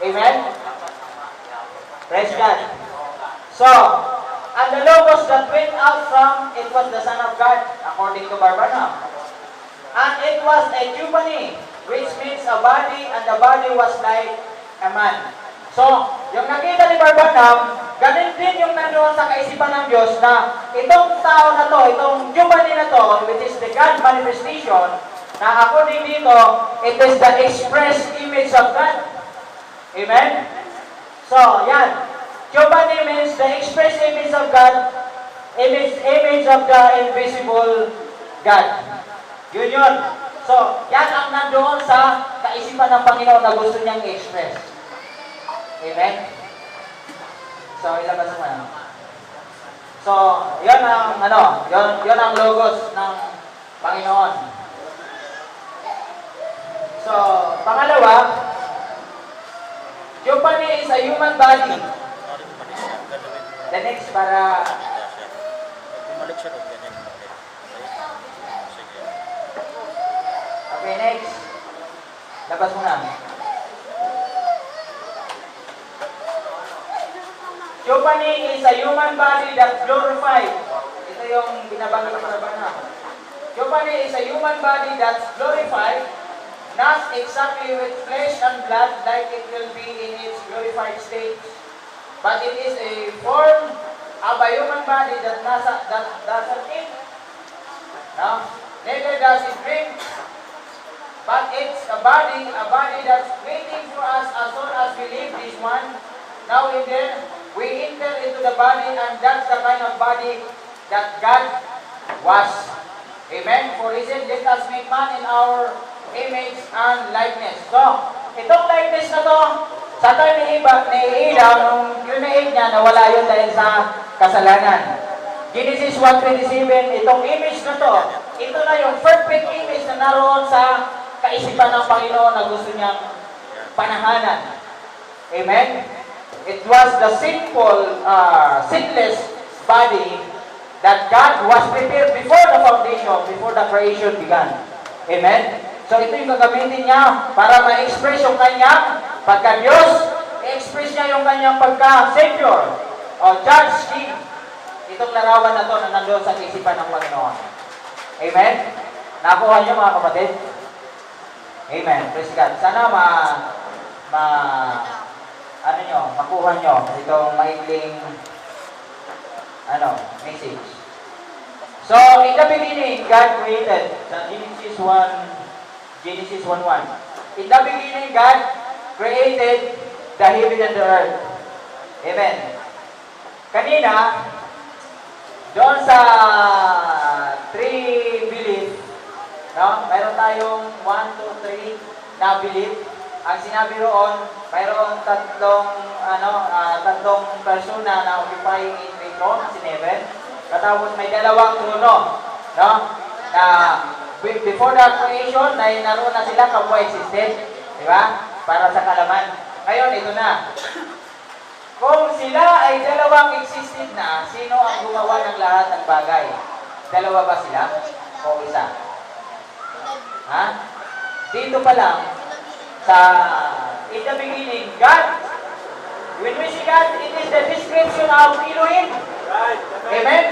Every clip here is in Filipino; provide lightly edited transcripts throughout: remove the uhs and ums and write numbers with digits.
Amen? Praise God. So, and the logos that went out from, it was the Son of God, according to Barbanam. And it was a Jubani, which means a body, and the body was like a man. So, yung nakita ni Barbanam, ganun din yung nandoon sa kaisipan ng Diyos na itong tao na to, itong Jubani na to, which is the God manifestation, na according dito, it is the express image of God. Amen? So, yan. Jubani means the express image of God, image of the invisible God. Yun. So, yan ang nandoon sa kaisipan ng Panginoon na gusto niyang i-express. Amen? So, ilabas mo na. So, yun ang, yun ang logos ng Panginoon. So, pangalawa, Jubani is a human body. The next para... Bumalik siya doon, ganyan. Okay, next. Labas mo na. Jubani is a human body that glorified. Ito yung binabanggit ko na. Jubani is a human body that's glorified, not exactly with flesh and blood like it will be in its glorified state, but it is a form of a human body that doesn't eat, no? Neither does it drink, but it's a body that's waiting for us as soon as we leave this one. Now and then, we enter into the body, and that's the kind of body that God was. Amen? For reason, let us make man in our image and likeness. So, itong likeness na to, sa time ni Adam, nung create niya, nawala yun dahil sa kasalanan. Genesis 1:27, itong image na to, ito na yung perfect image na naroon sa kaisipan ng Panginoon na gusto niyang panahanan. Amen? It was the sinless body that God was prepared before the foundation, before the creation began. Amen? So ito yung gagamitin niya para ma-express yung kanyang pagka-Diyos, i-express niya yung kanyang pagka-Savior o Judge King. Itong larawan na to na nandoon sa isipan ng Panginoon. Amen? Nakuha niyo mga kapatid? Amen. Praise God. Sana makuha nyo itong maikling message. So, in the beginning, God created. Sa Genesis 1:1. In the beginning, God created the heaven and the earth. Amen. Kanina, doon sa 3 belief, no? Mayroon tayong 1, 2, 3 na belief. Ang sinabi roon, mayroong tatlong persona na occupying in the throne, si Heaven. Katapos may dalawang trono, no? Na before the creation, naroon na sila co-existed, di ba? Para sa kalaman. Ngayon, ito na. Kung sila ay dalawang existed na, sino ang gumawa ng lahat ng bagay? Dalawa ba sila? O isa? Ha? Dito pa lang, sa in the beginning, God, when we see God, it is the description of Elohim. Right. Amen?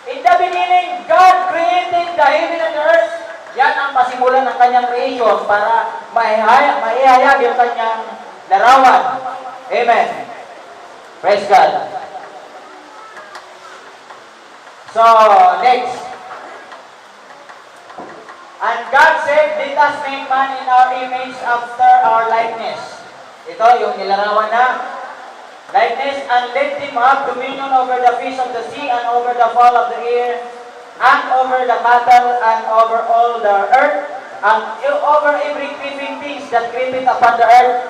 In the beginning, God created the heaven and the earth. Yan ang pasimulan ng kanyang creation para maihayag yung kanyang larawan. Amen. Praise God. So, next. And God said, let us make man in our image after our likeness. Ito yung nilarawan na likeness, and let him have dominion over the fish of the sea, and over the fowl of the air, and over the cattle, and over all the earth, and over every creeping things that creepeth upon the earth.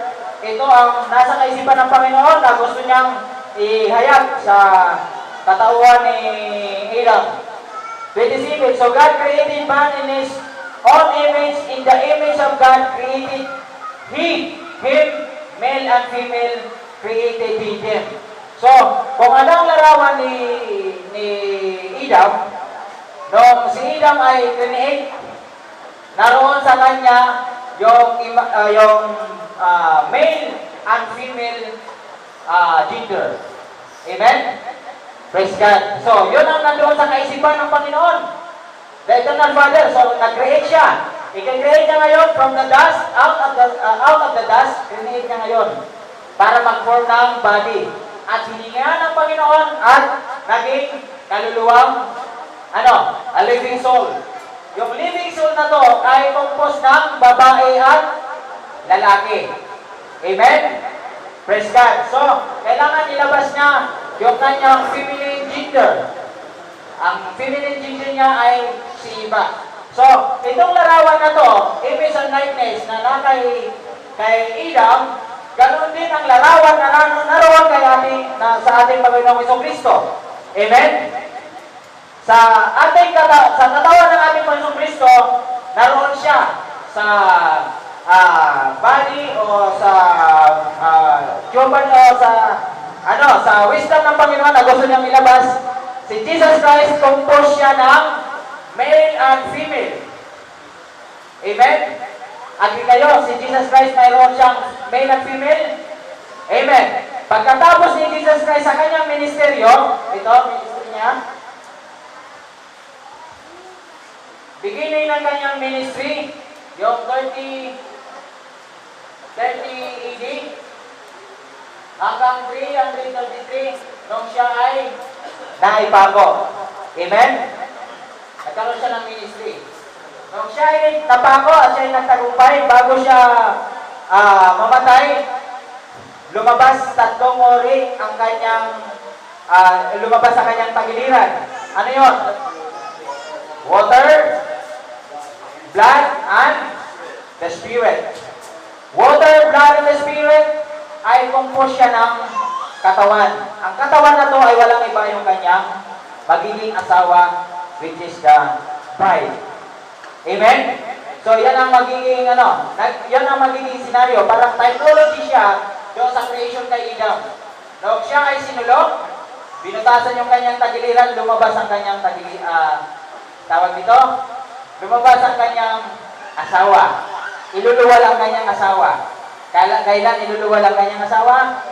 Ito ang nasa kaisipan ng Panginoon na gusto niyang ihayag sa katauhan ni Adam. 27. So God created man in His own image, in the image of God created He, him, male and female, created He them. So, kung anong larawan ni Adam, nung si Adam ay create, naroon sa kanya yung male and female gender. Amen? Praise God. So, yun ang nandoon sa kaisipan ng Panginoon. The Eternal Father, so nag-create siya. I-create niya ngayon from the dust, out of the dust, create niya ngayon para mag-form ng body. At hininga ng Panginoon at naging kaluluwang, a living soul. Yung living soul na to ay composed ng babae at lalaki. Amen? Praise God. So, kailangan ilabas niya yung kanyang feminine gender. Ang feminine gender niya ay si Eva. So, itong larawan na to, image and likeness na kay Adam, ganoon din ang larawan na naroon sa ating Panginoong Jesucristo. Amen? Sa katawan ng ating Panginoong Kristo, naroon siya sa body o sa human o sa wisdom ng Panginoon na gusto niyang ilabas. Si Jesus Christ, composed siya ng male and female. Amen? Agree kayo, si Jesus Christ mayroon siyang male and female? Amen. Pagkatapos ni Jesus Christ sa kanyang ministeryo, ito, ministry niya, beginning ng kanyang ministry, yung 30 AD, hanggang 333, nung siya ay naipago. Amen? Nagkaroon siya ng ministry. Nung siya ay napako at siya ay nagtagumpay, bago siya mamatay, lumabas 3 ori ang kanyang, lumabas sa kanyang tagiliran. Ano yun? Water, blood, and the Spirit. Water, blood, and the Spirit ay compose siya ng katawan. Ang katawan na to ay walang iba yung kanyang magiging asawa, which is the bride. Amen? So, yan ang magiging, yan ang magiging scenario. Parang typology siya doon sa creation kay Adam. Nung siya ay sinulog, binutasan yung kanyang tagiliran, lumabas ang kanyang tawag dito, lumabas ang kanyang asawa. Iluluwal ang kanyang asawa. Kailan iluluwal ang kanyang asawa?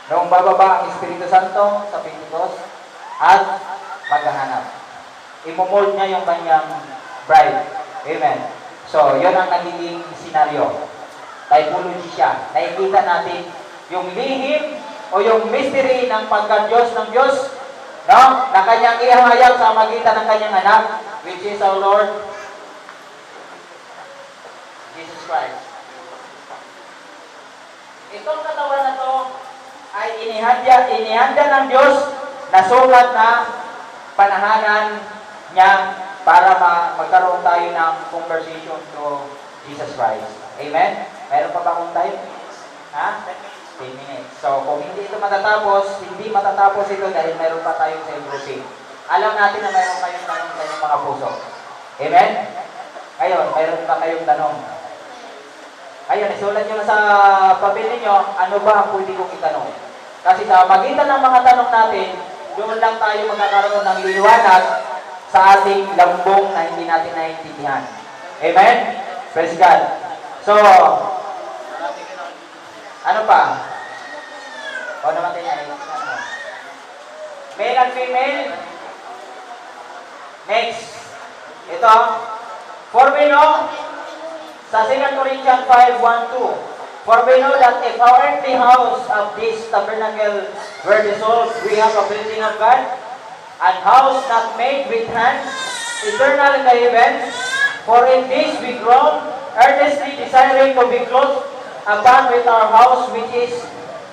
Nung bababa ang Espiritu Santo sa Pentecost at maghahanap. Imomold niya yung kanyang bride. Amen. So, yun ang nagiging senaryo. Typology siya. Nakikita natin yung lihim o yung mystery ng pagka-Diyos ng Diyos, no? Na kanyang ihahayag sa magitan ng kanyang anak, which is our Lord Jesus Christ. Itong katawan na to ay inihanda ng Diyos na sukat na panahanan niya para magkaroon tayo ng conversation through Jesus Christ. Amen? Meron pa ba kung time? Ha? 10 minutes. So, kung hindi ito matatapos, hindi matatapos ito dahil meron pa tayong celebrity. Alam natin na meron kayong tanong sa inyong mga puso. Amen? Ngayon, meron pa kayong tanong. Ayun, isulat nyo na sa papel ninyo, ano ba ang pwede kong itanong? Kasi sa magitan ng mga tanong natin, doon lang tayo magkakaroon ng liwanag sa ating lambong na hindi natin naiintindihan. Amen? Praise God. So, ano pa? O naman tayo. Male and female. Next. Ito. For we know, sa 2 Corinthians 5:1-2, for we know that if our earthly house of this tabernacle were dissolved, we have a building of God, and house not made with hands, eternal in the heavens. For in this we groan, earnestly desiring to be clothed upon with our house which is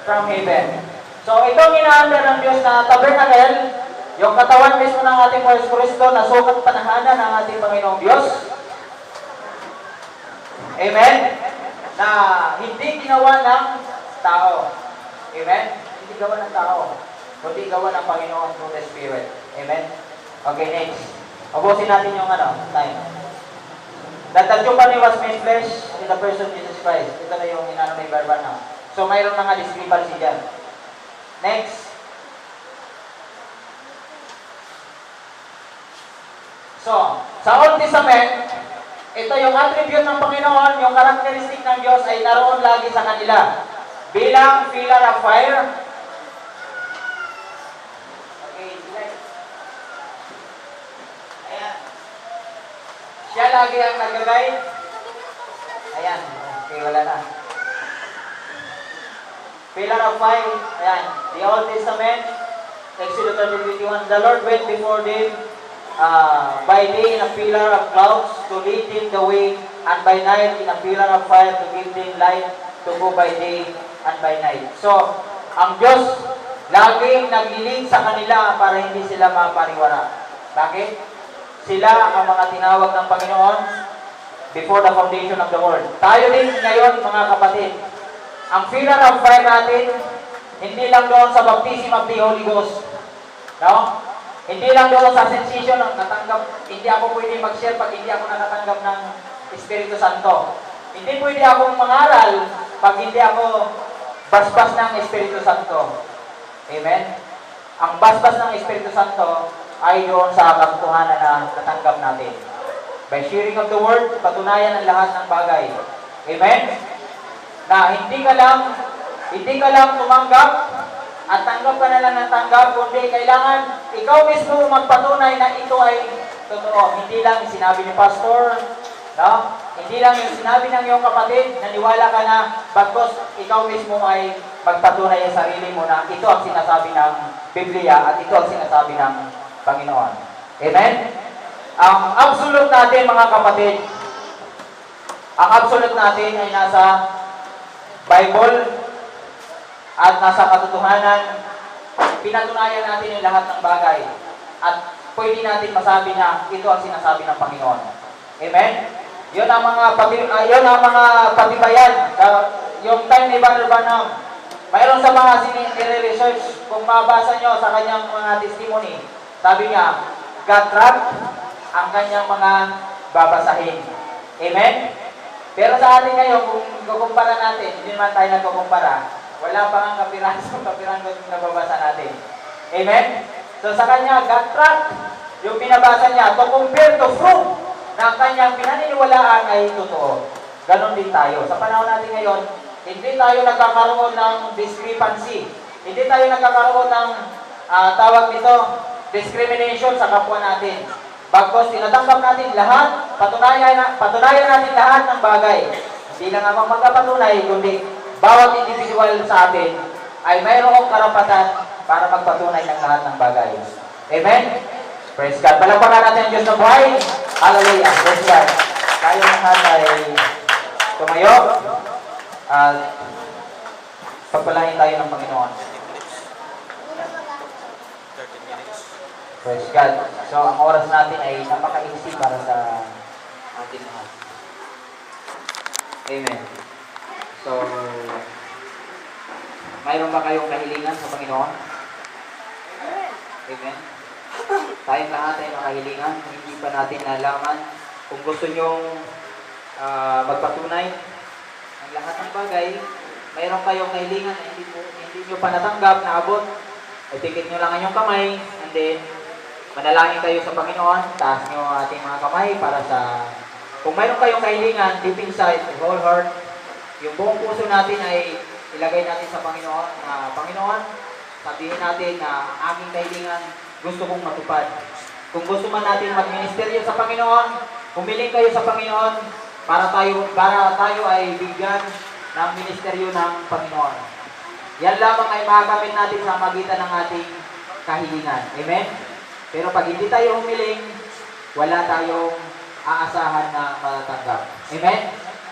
from heaven. So itong inaanda ng Diyos na tabernacle, yung katawan mismo ng ating Panginoong Kristo na sukat panahanan ng ating Panginoong Diyos. Amen? Na hindi ginawa ng tao. Amen? Hindi gawa ng tao. Kundi gawa ng Panginoon through the Spirit. Amen? Okay, next. Ubusin natin yung time. That the company was made flesh in the person of Jesus Christ. Ito na yung may verbal na. So, mayroon na nga discrepancy dyan. Next. So, sa Old Testament, ito yung attribute ng Panginoon, yung karakteristik ng Diyos ay naroon lagi sa kanila. Bilang pillar of fire. Okay, slide. Ayan. Siya lagi ang nag-guide. Ayan. Okay, wala na. Pillar of fire. Ayan. The Old Testament, Exodus 30:21, the Lord went before them by day in a pillar of clouds to lead them the way, and by night in a pillar of fire to give them light to go by day and by night. So, ang Diyos laging naglilid sa kanila para hindi sila mapariwara. Bakit? Sila ang mga tinawag ng Panginoon before the foundation of the world. Tayo din ngayon, mga kapatid, ang pillar of fire natin, hindi lang doon sa baptism of the Holy Ghost. No? Hindi lang doon sa sensation ng natanggap, hindi ako pwede mag-share pag hindi ako nakatanggap ng Espiritu Santo. Hindi pwede akong mangaral pag hindi ako basbas ng Espiritu Santo. Amen? Ang basbas ng Espiritu Santo ay doon sa katotohanan na natanggap natin. By sharing of the Word, patunayan ang lahat ng bagay. Amen? Na hindi ka lang tumanggap at tanggap ka na lang ng tanggap, kundi kailangan ikaw mismo magpatunay na ito ay totoo. Hindi lang sinabi ni Pastor, no? Hindi lang yung sinabi ng iyong kapatid, naniwala ka na, bagkos ikaw mismo ay magpatunay sa sarili mo na ito ang sinasabi ng Biblia at ito ang sinasabi ng Panginoon. Amen? Ang absolute natin, mga kapatid, ang absolute natin ay nasa Bible at nasa katotohanan. Pinatunayan natin yung lahat ng bagay at pwede natin masabi na ito ang sinasabi ng Panginoon. Amen? Yun ang mga patibayan. Yung time ni Brother Branham, mayroon sa mga sinire-research, kung mabasa nyo sa kanyang mga testimony, sabi niya, God trapped ang kanyang mga babasahin. Amen? Pero sa atin ngayon, kung kukumpara natin, hindi naman tayo nagkukumpara, wala pa nga kapiran ko yung nababasa natin. Amen? So sa kanya, God trapped yung binabasa niya to compare to fruit na kanyang pinaniniwalaan ay totoo. Ganon din tayo. Sa panahon natin ngayon, hindi tayo nagkakaroon ng discrepancy. Hindi tayo nagkakaroon ng tawag nito, discrimination sa kapwa natin. Bagkos tinatanggap natin lahat, patunayan natin lahat ng bagay. Hindi lang ako magpapatunay, kundi bawat individual sa atin ay mayroong karapatan para magpatunay ng lahat ng bagay. Amen? Praise God. Palakpakan natin ang Diyos na buhay. Hallelujah. Praise God. Tayo lahat ay tumayo at pagpalain tayo ng Panginoon. 30 minutes. Praise God. So, ang oras natin ay napaka-easy para sa ating lahat. Amen. So, mayroon ba kayong kahilingan sa Panginoon? Amen. Tayong lahat ay makahilingan. Hindi pa natin nalaman. Kung gusto nyong magpatunay ang lahat ng bagay, mayroon kayong kahilingan na hindi nyo pa natanggap, naabot, ay tikit nyo lang ang inyong kamay, and then, manalangin kayo sa Panginoon, taas nyo ating mga kamay para sa, kung mayroon kayong kahilingan, deep inside, the whole heart, yung buong puso natin ay ilagay natin sa Panginoon, na Panginoon, sabihin natin na aking kahilingan gusto kong matupad. Kung gusto man natin magministeryo sa Panginoon, humiling kayo sa Panginoon para tayo ay bigyan ng ministeryo ng Panginoon. Yan lamang ay makakamit natin sa magitan ng ating kahilingan. Amen? Pero pag hindi tayo humiling, wala tayong aasahan na matatanggap. Amen?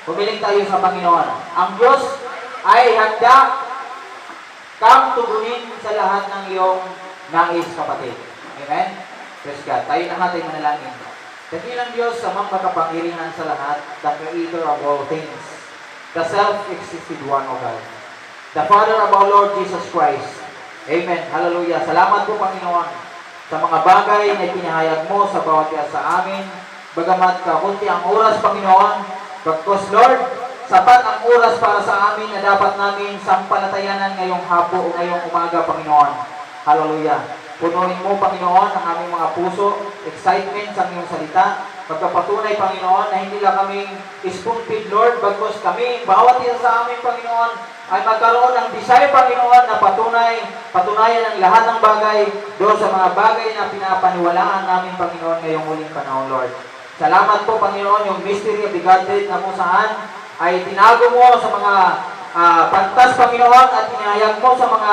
Humiling tayo sa Panginoon. Ang Diyos ay handa kang tugunin sa lahat ng iyong nais, kapatid. Amen? Praise God. Tayo lahat ay manalangin. Dakilang Diyos sa mga makapangyarihan sa lahat, the Creator of all things, the self-existed one, O God, the Father of our Lord Jesus Christ. Amen. Hallelujah. Salamat po, Panginoon, sa mga bagay na pinahayag mo sa bawat isa sa amin. Bagamat kakunti ang oras, Panginoon, bagkos, Lord, sapat ang oras para sa amin na dapat namin sampalatayanan ngayong hapon o ngayong umaga, Panginoon. Hallelujah. Punuin mo, Panginoon, ang aming mga puso, excitement sa iyong salita, Pagkapatunay, Panginoon, na hindi lang kaming spoon-feed, Lord, bagkus kami, bawat isa sa amin, Panginoon, ay magkaroon ng desire, Panginoon, na patunayan ang lahat ng bagay doon sa mga bagay na pinapaniwalaan namin, Panginoon, ngayong huling panahon, Lord. Salamat po, Panginoon, yung mystery of the Godhead na kung saan ay tinago mo sa mga pantas, Panginoon, at inayag mo sa mga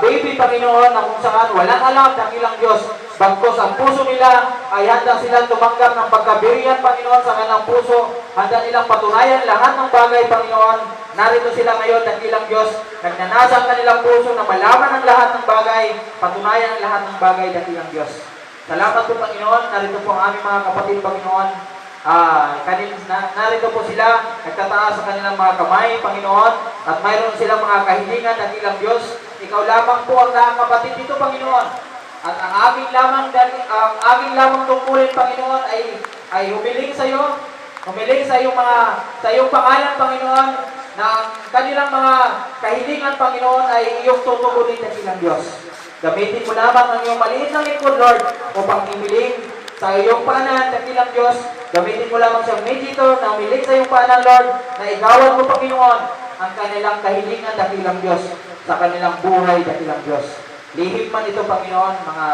baby, Panginoon, na kung saan walang alam ng ilang Diyos. Bagkos ang puso nila ay handa silang tumanggap ng pagkabirihan, Panginoon, sa kanilang puso. Handa nilang patunayan lahat ng bagay, Panginoon. Narito sila ngayon, dakilang Diyos. Nagnanasa ang kanilang puso na malaman ang lahat ng bagay, patunayan ang lahat ng bagay, dakilang Diyos. Salamat po, Panginoon. Narito po ang aming mga kapatid, Panginoon. Narito po sila, nagtataas sa kanilang mga kamay, Panginoon, at mayroon silang mga kahilingan, dakilang Diyos. Ikaw lamang po ang kapatid dito, Panginoon. At ang aking lamang tungkulin, Panginoon, ay humiling sa iyo. Humiling sa iyong pangalan, Panginoon, na ang kanilang mga kahilingan, Panginoon, ay iyong tutugunin, dakilang Diyos. Gamitin mo lamang ang iyong maliit na lingkod, Lord, upang humiling sa iyong paanan, dakilang Diyos. Gamitin mo lamang siyang mediator na humiling sa iyong paanan, Lord, na igawan mo, Panginoon, ang kanilang kahilingan, dakilang Diyos, sa kanilang buhay, dakilang Diyos. Lihim man ito, Panginoon, mga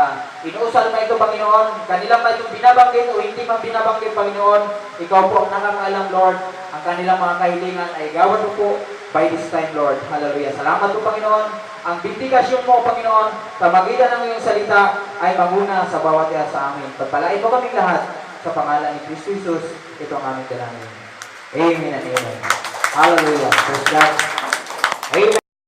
inuusal man ito, Panginoon, kanilang man itong binabanggit o hindi man binabanggit, Panginoon, ikaw po ang nakakaalam, Lord, ang kanilang mga kahilingan ay gawan mo po by this time, Lord. Hallelujah. Salamat po, Panginoon. Ang bindigasyon mo, Panginoon, sa magitan ng iyong salita ay manguna sa bawat isa sa amin. Pagpalain mo kaming lahat sa pangalan ni Kristo Jesus. Ito ang aming dalangin. Amen and amen. Hallelujah. Praise God. Amen.